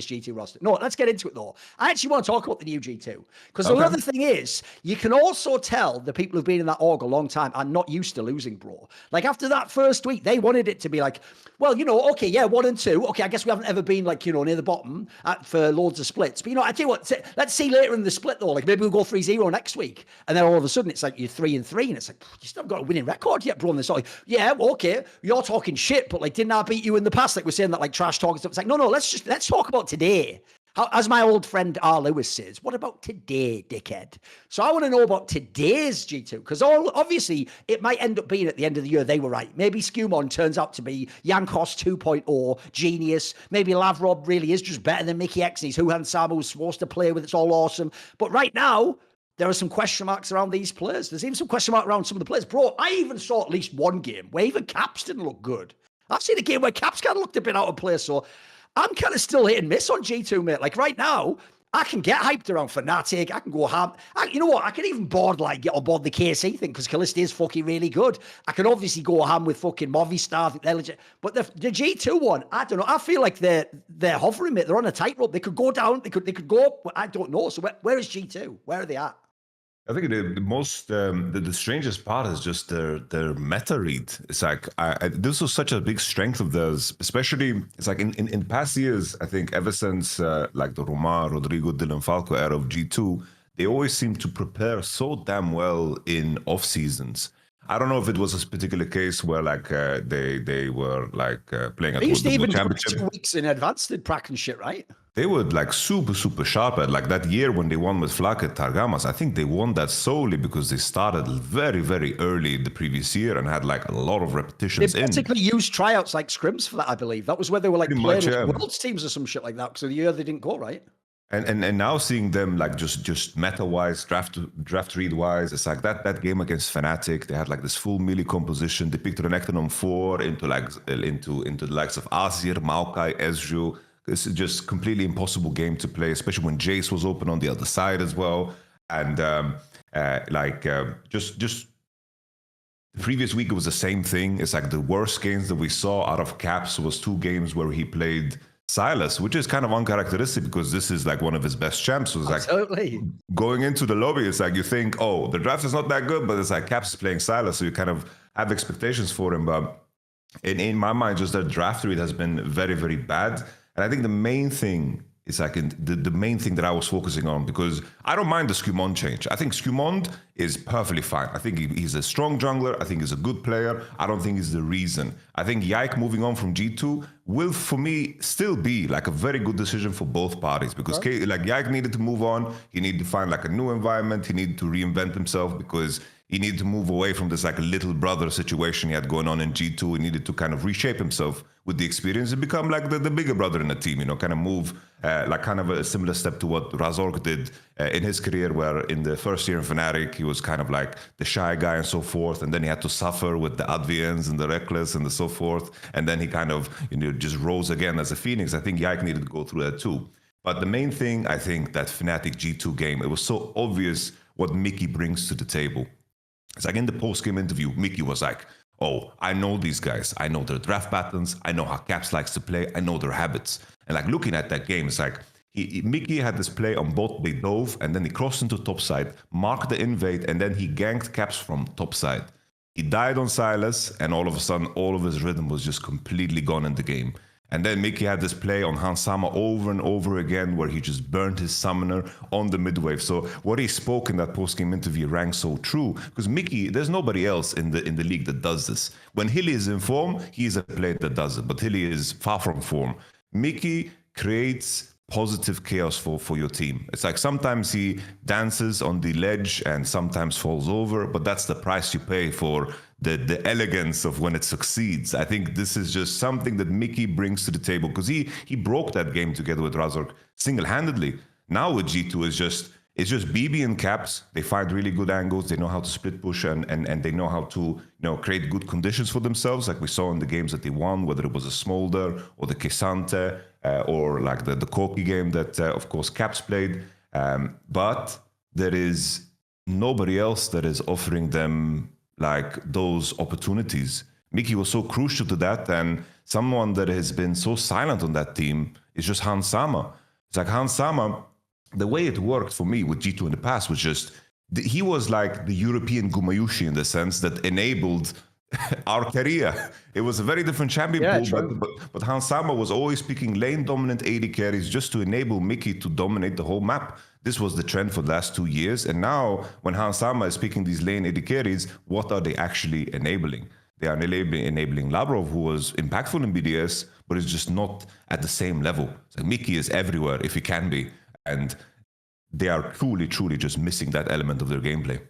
this G2 roster. No, let's get into it though. I actually want to talk about the new G2 because the other thing is you can also tell the people who've been in that org a long time are not used to losing, bro. Like after that first week, they wanted it to be like, well, you know, okay, yeah, 1 and 2. Okay, I guess we haven't ever been like, you know, near the bottom for loads of splits. But you know, I tell you what, let's see later in the split though. Like maybe we'll go 3-0 next week, and then all of a sudden it's like you're 3 and 3, and it's like you still haven't got a winning record yet, bro. And they're like, yeah, okay, you're talking shit, but like didn't I beat you in the past? Like we're saying that like trash talk and stuff. It's like no, let's talk about today. How, as my old friend R. Lewis says, what about today, dickhead? So I want to know about today's G2, because obviously it might end up being at the end of the year they were right. Maybe Skumon turns out to be Jankos 2.0, genius. Maybe Lavrov really is just better than Mikyx, and he's Huhan Sama who's supposed to play with. It's all awesome. But right now, there are some question marks around these players. There's even some question mark around some of the players. Bro, I even saw at least one game where even Caps didn't look good. I've seen a game where Caps kind of looked a bit out of place, so I'm kind of still hit and miss on G2, mate. Like right now, I can get hyped around Fnatic. I can go ham. You know what? I can even get on board the KC thing because Kalista is fucking really good. I can obviously go ham with fucking Movistar. I think they're legit. But the G2 one, I don't know. I feel like they're hovering, mate. They're on a tightrope. They could go down. They could go up. I don't know. So where is G2? Where are they at? I think the most the strangest part is just their meta read. It's like this was such a big strength of theirs, especially it's like in past years. I think ever since like the Romar, Rodrigo, Dylan Falco era of G2, they always seem to prepare so damn well in off seasons. I don't know if it was a particular case where like they were like playing at the World Championship 2 weeks in advance, did prac and shit, right? They were like super sharp at like that year when they won with Flak at Targamas. I think they won that solely because they started very early the previous year and had like a lot of repetitions. They basically used tryouts like scrims for that, I believe. That was where they were like playing with world's teams or some shit like that. So the year they didn't go, right? And now seeing them like just meta wise, draft read wise, it's like that game against Fnatic. They had like this full melee composition. They picked Renekton on 4 into the likes of Azir, Maokai, Ezreal. It's just completely impossible game to play, especially when Jace was open on the other side as well. And just the previous week it was the same thing. It's like the worst games that we saw out of Caps was 2 games where he played Sylas, which is kind of uncharacteristic because this is like one of his best champs. So it's like going into the lobby, it's like you think, oh, the draft is not that good, but it's like Caps is playing Sylas, so you kind of have expectations for him. But in my mind, just that draft read has been very bad. And I think the main thing is like the main thing that I was focusing on, because I don't mind the Skumon change. I think Skumon is perfectly fine. I think he's a strong jungler. I think he's a good player. I don't think he's the reason. I think Yike moving on from G2 will, for me, still be like a very good decision for both parties, because like Yike needed to move on. He needed to find like a new environment. He needed to reinvent himself because he needed to move away from this like little brother situation he had going on in G2. He needed to kind of reshape himself with the experience and become like the bigger brother in the team, you know, kind of move like kind of a similar step to what Razork did in his career, where in the first year in Fnatic, he was kind of like the shy guy and so forth. And then he had to suffer with the Advians and the Reckless and the so forth. And then he kind of, you know, just rose again as a Phoenix. I think Yike needed to go through that too. But the main thing, I think, that Fnatic G2 game, it was so obvious what Mikyx brings to the table. It's like in the post-game interview, Mikyx was like, oh, I know these guys. I know their draft patterns. I know how Caps likes to play. I know their habits. And like looking at that game, it's like Mikyx had this play on bot. They dove and then he crossed into top side, marked the invade, and then he ganked Caps from top side. He died on Sylas, and all of a sudden, all of his rhythm was just completely gone in the game. And then Mikyx had this play on Hansama over and over again where he just burned his summoner on the midwave. So what he spoke in that post-game interview rang so true, because Mikyx, there's nobody else in the league that does this. When Hilly is in form, he's a player that does it, but Hilly is far from form. Mikyx creates positive chaos for your team. It's like sometimes he dances on the ledge and sometimes falls over, but that's the price you pay for the elegance of when it succeeds. I think this is just something that Mikyx brings to the table, because he broke that game together with Razork single-handedly. Now with G2 it's just BB and Caps. They find really good angles. They know how to split push and they know how to, you know, create good conditions for themselves, like we saw in the games that they won, whether it was a Smolder or the Kesante or like the Koki game that, of course, Caps played. But there is nobody else that is offering them like those opportunities. Mickey was so crucial to that, and someone that has been so silent on that team is just Hans Sama. It's like Hans Sama, the way it worked for me with G2 in the past was just, he was like the European Gumayushi in the sense that enabled our career. It was a very different champion pool, but Hans Sama was always picking lane dominant AD carries just to enable Mickey to dominate the whole map. This was the trend for the last 2 years. And now when Hans Sama is picking these lane AD carries, what are they actually enabling? They are enabling Labrov, who was impactful in BDS, but is just not at the same level. So Mickey is everywhere if he can be. And they are truly, truly just missing that element of their gameplay.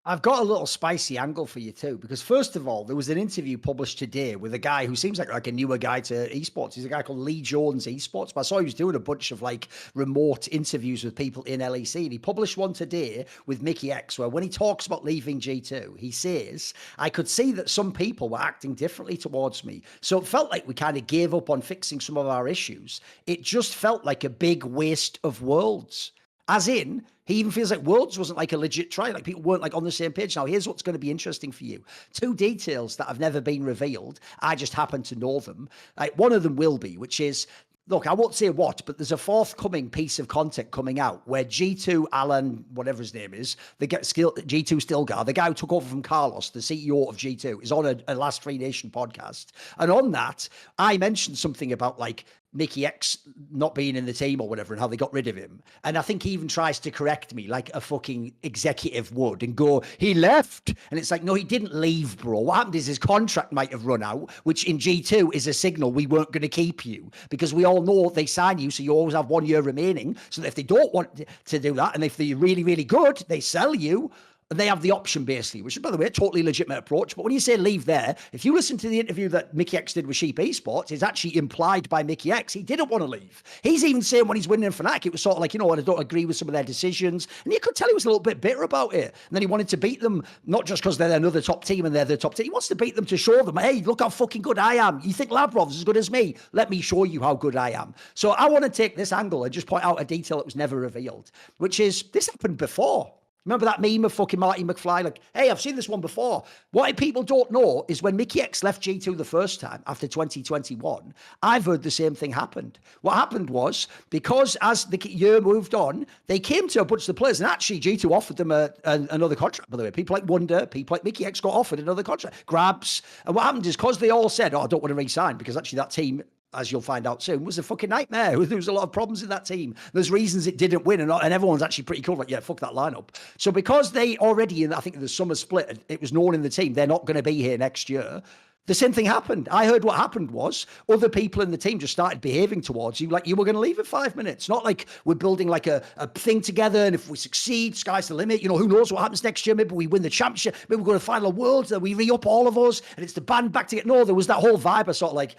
I've got a little spicy angle for you too, because first of all, there was an interview published today with a guy who seems like a newer guy to esports. He's a guy called Lee Jones Esports, but I saw he was doing a bunch of like remote interviews with people in LEC, and he published one today with Mikyx, where when he talks about leaving G2, he says, I could see that some people were acting differently towards me. So it felt like we kind of gave up on fixing some of our issues. It just felt like a big waste of worlds. As in, he even feels like Worlds wasn't like a legit try. Like people weren't like on the same page. Now, here's what's going to be interesting for you. 2 details that have never been revealed. I just happen to know them. Like one of them will be, which is, look, I won't say what, but there's a forthcoming piece of content coming out where G2 Alan, whatever his name is, G2 Stilgar, the guy who took over from Carlos, the CEO of G2, is on a Last Free Nation podcast. And on that, I mentioned something about like Mikyx not being in the team or whatever and how they got rid of him. And I think he even tries to correct me like a fucking executive would and go, he left. And it's like, no, he didn't leave, bro. What happened is his contract might have run out, which in G2 is a signal we weren't going to keep you, because we all know they sign you, so you always have 1 year remaining. So that if they don't want to do that, and if they're really, really good, they sell you. And they have the option basically, which is, by the way, a totally legitimate approach. But when you say leave there, if you listen to the interview that Mikyx did with Sheep Esports, it's actually implied by Mikyx he didn't want to leave. He's even saying when he's winning in Fnatic, it was sort of like, you know what, I don't agree with some of their decisions. And you could tell he was a little bit bitter about it. And then he wanted to beat them, not just because they're another top team and they're the top team. He wants to beat them to show them, hey, look how fucking good I am. You think Labrov's as good as me? Let me show you how good I am. So I want to take this angle and just point out a detail that was never revealed, which is this happened before. Remember that meme of fucking Marty McFly? Like, hey, I've seen this one before. What people don't know is when Mikyx left G2 the first time after 2021, I've heard the same thing happened. What happened was, because as the year moved on, they came to a bunch of the players, and actually G2 offered them another contract, by the way. People like Wonder, people like Mikyx got offered another contract. Grabs. And what happened is, because they all said, oh, I don't want to re-sign, because actually that team, as you'll find out soon, was a fucking nightmare. There was a lot of problems in that team. There's reasons it didn't win, and everyone's actually pretty cool. Like, yeah, fuck that lineup. So because they already, I think in the summer split, it was known in the team, they're not going to be here next year. The same thing happened. I heard what happened was other people in the team just started behaving towards you like you were going to leave in 5 minutes. Not like we're building like a thing together, and if we succeed, sky's the limit. You know, who knows what happens next year? Maybe we win the championship. Maybe we go to final worlds, then we re-up all of us, and it's the band back together. No, there was that whole vibe of sort of like,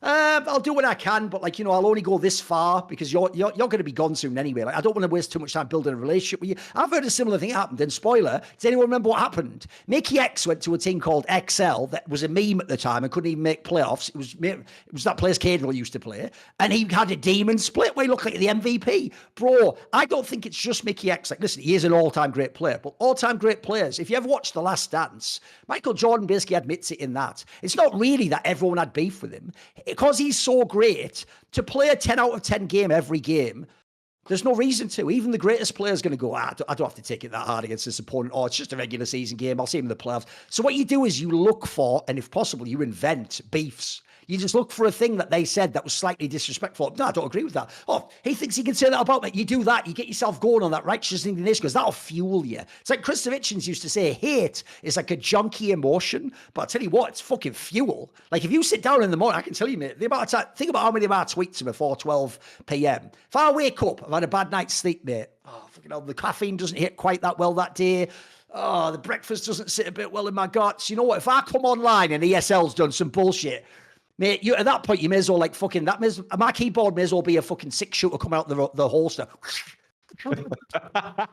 I'll do what I can, but like, you know, I'll only go this far because you're going to be gone soon anyway. Like, I don't want to waste too much time building a relationship with you. I've heard a similar thing happened. And spoiler, does anyone remember what happened? Mikyx went to a team called XL that was a meme at the time and couldn't even make playoffs. It was that place Cadrell used to play, and he had a demon split where he looked like the MVP. Bro, I don't think it's just Mikyx. Like, listen, he is an all-time great player, but all-time great players, if you ever watched The Last Dance, Michael Jordan basically admits it in that. It's not really that everyone had beef with him. Because he's so great, to play a 10 out of 10 game every game, there's no reason to. Even the greatest player is going to go, I don't have to take it that hard against this opponent. Oh, it's just a regular season game. I'll see him in the playoffs. So what you do is you look for, and if possible, you invent beefs. You just look for a thing that they said that was slightly disrespectful. No, I don't agree with that. Oh, he thinks he can say that about me. You do that, you get yourself going on that righteous indignation because that'll fuel you. It's like Christopher Hitchens used to say, hate is like a junky emotion. But I tell you what, it's fucking fuel. Like if you sit down in the morning, I can tell you, mate, the amount of time, think about how many of our tweets are before 12 p.m. If I wake up, I've had a bad night's sleep, mate. Oh, fucking hell, the caffeine doesn't hit quite that well that day. Oh, the breakfast doesn't sit a bit well in my guts. You know what? If I come online and ESL's done some bullshit, mate, at that point, you may as well like fucking, my keyboard may as well be a fucking 6-shooter coming out the holster.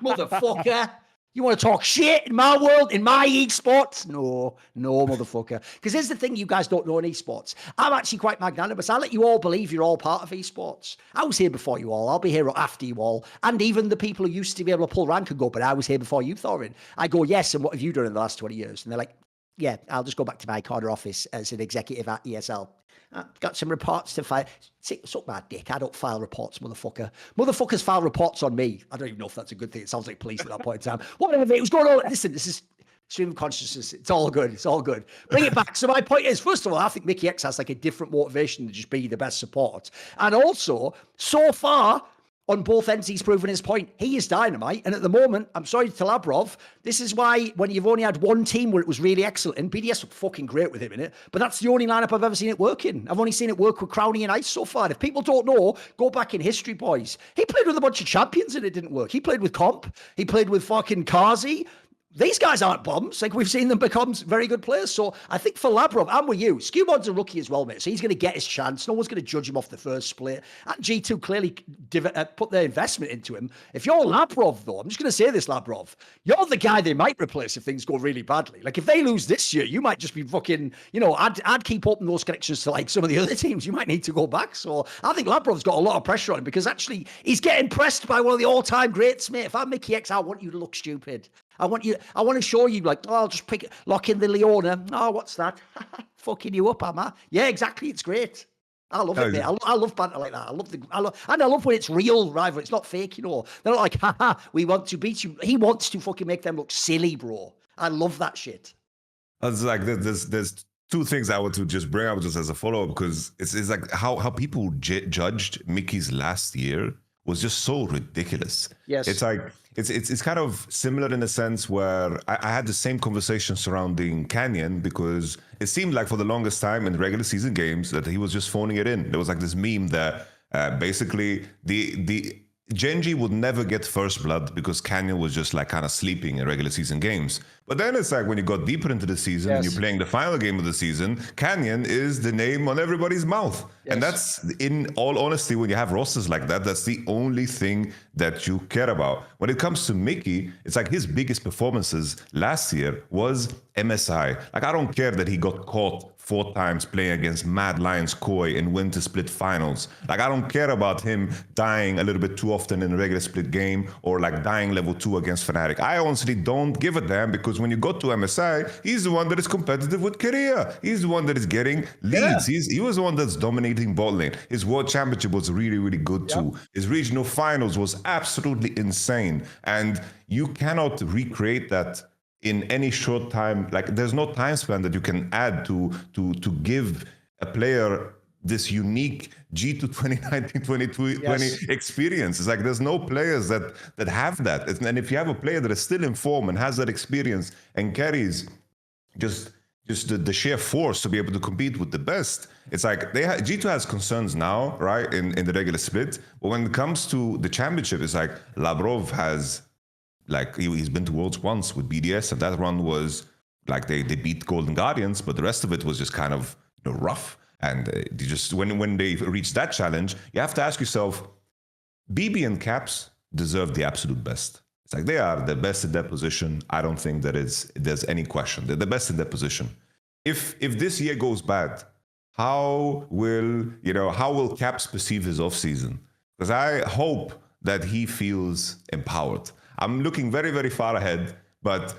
Motherfucker. You want to talk shit in my world, in my esports? No, motherfucker. Because here's the thing you guys don't know in esports. I'm actually quite magnanimous. I let you all believe you're all part of esports. I was here before you all. I'll be here after you all. And even the people who used to be able to pull rank and go, but I was here before you, Thorin. I go, yes, and what have you done in the last 20 years? And they're like, Yeah, I'll just go back to my corner office as an executive at ESL. Got some reports to file. Suck my dick. I don't file reports, motherfucker. Motherfuckers file reports on me. I don't even know if that's a good thing. It sounds like police at that point in time. Whatever, it was going on. Listen, this is stream of consciousness. It's all good. It's all good. Bring it back. So my point is, first of all, I think Mikyx has like a different motivation to just be the best support. And also, so far, on both ends, he's proven his point. He is dynamite. And at the moment, I'm sorry to Labrov, this is why when you've only had one team where it was really excellent, and BDS looked fucking great with him in it, but that's the only lineup I've ever seen it working. I've only seen it work with Crownie and Ice so far. If people don't know, go back in history, boys. He played with a bunch of champions and it didn't work. He played with Comp. He played with fucking Kazi. These guys aren't bombs. Like, we've seen them become very good players. So I think for Labrov, I'm with you. Skewbod's a rookie as well, mate. So he's going to get his chance. No one's going to judge him off the first split. And G2 clearly put their investment into him. If you're Labrov, though, I'm just going to say this, Labrov, you're the guy they might replace if things go really badly. Like, if they lose this year, you might just be fucking, you know, I'd keep opening those connections to, like, some of the other teams. You might need to go back. So I think Labrov's got a lot of pressure on him because actually he's getting pressed by one of the all-time greats, mate. If I'm Mikyx, I want you to look stupid. I want to show you, like, oh, I'll just lock in the Leona. Oh, what's that? Fucking you up, am I? Yeah, exactly. It's great. I love it, mate. I love banter like that. I love when it's real rival. It's not fake, you know. They're not like, haha, we want to beat you. He wants to fucking make them look silly, bro. I love that shit. It's like there's two things I want to just bring up just as a follow-up, because it's like how people judged Mickey's last year was just so ridiculous. Yes. It's like it's kind of similar in a sense where I had the same conversation surrounding Canyon, because it seemed like for the longest time in regular season games that he was just phoning it in. There was like this meme that basically the Genji would never get first blood because Canyon was just like kind of sleeping in regular season games. But then it's like when you got deeper into the season and you're playing the final game of the season, Canyon is the name on everybody's mouth. Yes. And that's, in all honesty, when you have rosters like that, that's the only thing that you care about. When it comes to Mickey, it's like his biggest performances last year was MSI. Like, I don't care that he got caught 4 times playing against Mad Lions Koi in winter split finals. Like, I don't care about him dying a little bit too often in a regular split game or like dying level 2 against Fnatic. I honestly don't give a damn, because when you go to MSI, he's the one that is competitive with Korea. He's the one that is getting leads. Yeah. He was the one that's dominating bot lane. His world championship was really, really good too. His regional finals was absolutely insane. And you cannot recreate that in any short time. Like, there's no time span that you can add to give a player this unique G2 2019-2020 experience. It's like there's no players that have that. And if you have a player that is still in form and has that experience and carries just the sheer force to be able to compete with the best, it's like G2 has concerns now, right, in the regular split. But when it comes to the championship, it's like Labrov has, like, he's been to Worlds once with BDS, and that run was like they beat Golden Guardians, but the rest of it was just kind of, you know, rough. And they just when they reach that challenge, you have to ask yourself, BB and Caps deserve the absolute best. It's like they are the best in their position. I don't think that there's any question. They're the best in their position. If this year goes bad, how will Caps perceive his offseason? Because I hope that he feels empowered. I'm looking very, very far ahead, but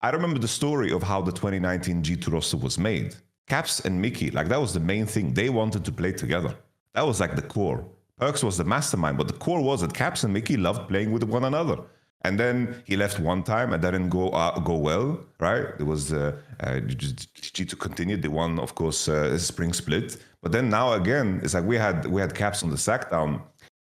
I remember the story of how the 2019 G2 roster was made. Caps and Mickey, like, that was the main thing. They wanted to play together. That was like the core. Perks was the mastermind, but the core was that Caps and Mickey loved playing with one another. And then he left one time and that didn't go well, right? There was G2 continued. They won, of course, spring split. But then now again, it's like we had Caps on the sack down.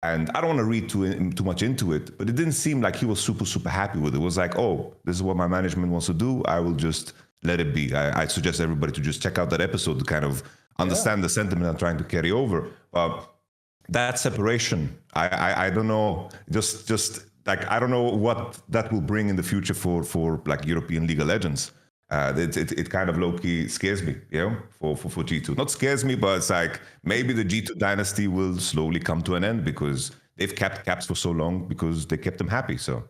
And I don't want to read too much into it, but it didn't seem like he was super, super happy with it. It was like, oh, this is what my management wants to do. I will just let it be. I suggest everybody to just check out that episode to kind of understand the sentiment I'm trying to carry over. That separation, I don't know, just like, I don't know what that will bring in the future for like European League of Legends. It kind of low-key scares me, you know, for G2. Not scares me, but it's like maybe the G2 dynasty will slowly come to an end because they've kept Caps for so long because they kept them happy. So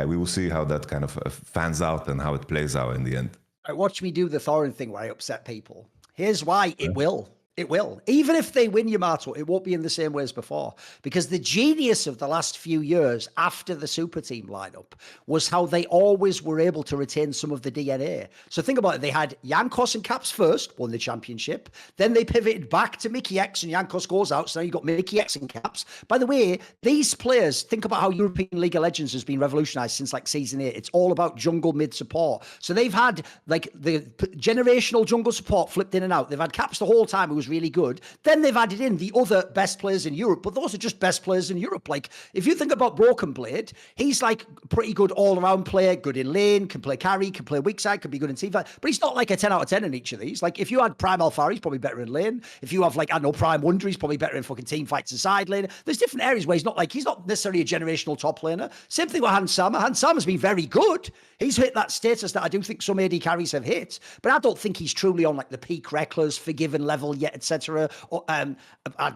we will see how that kind of fans out and how it plays out in the end. Watch me do the Thorin thing where I upset people. Here's why it will. It will. Even if they win Yamato, it won't be in the same way as before. Because the genius of the last few years after the super team lineup was how they always were able to retain some of the DNA. So think about it. They had Jankos and Caps first, won the championship. Then they pivoted back to Mikyx and Jankos goes out. So now you've got Mikyx and Caps. By the way, these players, think about how European League of Legends has been revolutionized since like season 8. It's all about jungle mid support. So they've had like the generational jungle support flipped in and out. They've had Caps the whole time, who was really good. Then they've added in the other best players in Europe, but those are just best players in Europe. Like, if you think about Broken Blade, he's like pretty good all-around player, good in lane, can play carry, can play weak side, can be good in team fight, but he's not like a 10 out of 10 in each of these. Like, if you had Prime Alfari, he's probably better in lane. If you have, like, I don't know, Prime Wonder, he's probably better in fucking team fights and side lane. There's different areas where he's not necessarily a generational top laner. Same thing with Hans Sama. Hans Sama's been very good. He's hit that status that I do think some AD carries have hit, but I don't think he's truly on like the peak Reckless, Forgiven level yet, etc. Well,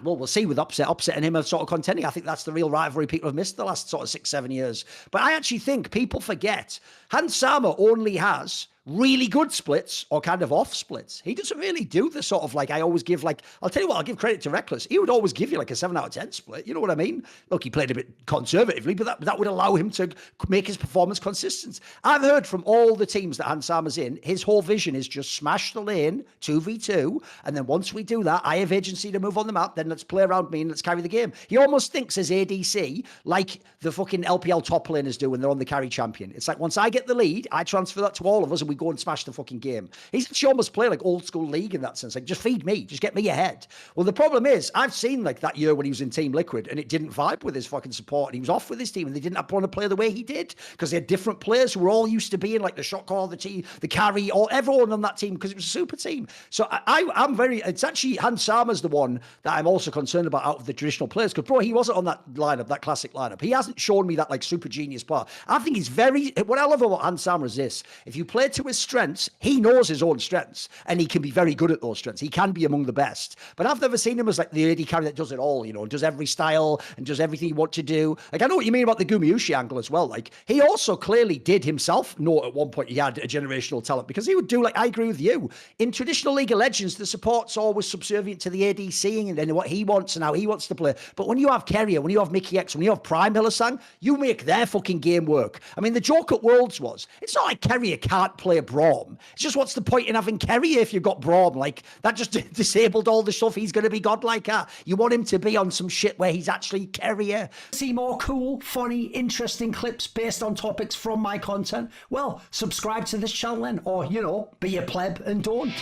we'll see with Upset and him are sort of contending. I think that's the real rivalry people have missed the last sort of 6-7 years. But I actually think people forget Hans Sama only has really good splits or kind of off splits. He doesn't really do the sort of like, I always give like, I'll tell you what, I'll give credit to Reckless. He would always give you like a 7 out of 10 split. You know what I mean? Look, he played a bit conservatively, but that would allow him to make his performance consistent. I've heard from all the teams that Hans Sama's in, his whole vision is just smash the lane, 2v2, and then once we do that, I have agency to move on the map, then let's play around me and let's carry the game. He almost thinks as ADC like the fucking LPL top laners do when they're on the carry champion. It's like, once I get the lead, I transfer that to all of us and we go and smash the fucking game. He's actually almost play like old school League in that sense. Like, just feed me, just get me ahead. Well, the problem is, I've seen like that year when he was in Team Liquid and it didn't vibe with his fucking support and he was off with his team and they didn't want to play the way he did because they had different players who were all used to being like the shot call, the team, the carry, or everyone on that team because it was a super team. So I'm very, it's actually Hans Sama's the one that I'm also concerned about out of the traditional players because, bro, he wasn't on that lineup, that classic lineup. He hasn't shown me that like super genius part. I think he's very, what I love about Hans Sama is this: if you play to his strengths, he knows his own strengths and he can be very good at those strengths. He can be among the best. But I've never seen him as like the AD carry that does it all, you know, does every style and does everything you want to do. Like, I know what you mean about the Gumayushi angle as well. Like, he also clearly did himself know at one point he had a generational talent because he would do, like, I agree with you. In traditional League of Legends, the support's always subservient to the ADCing and then what he wants and how he wants to play. But when you have Keria, when you have Mikyx, when you have Prime Hylissang, you make their fucking game work. I mean, the joke at Worlds was, it's not like Keria can't play Braum. It's just, what's the point in having Keria if you've got Braum? Like, that just disabled all the stuff he's going to be godlike at. You want him to be on some shit where he's actually Keria. See more cool, funny, interesting clips based on topics from my content? Well, subscribe to this channel then, or, you know, be a pleb and don't.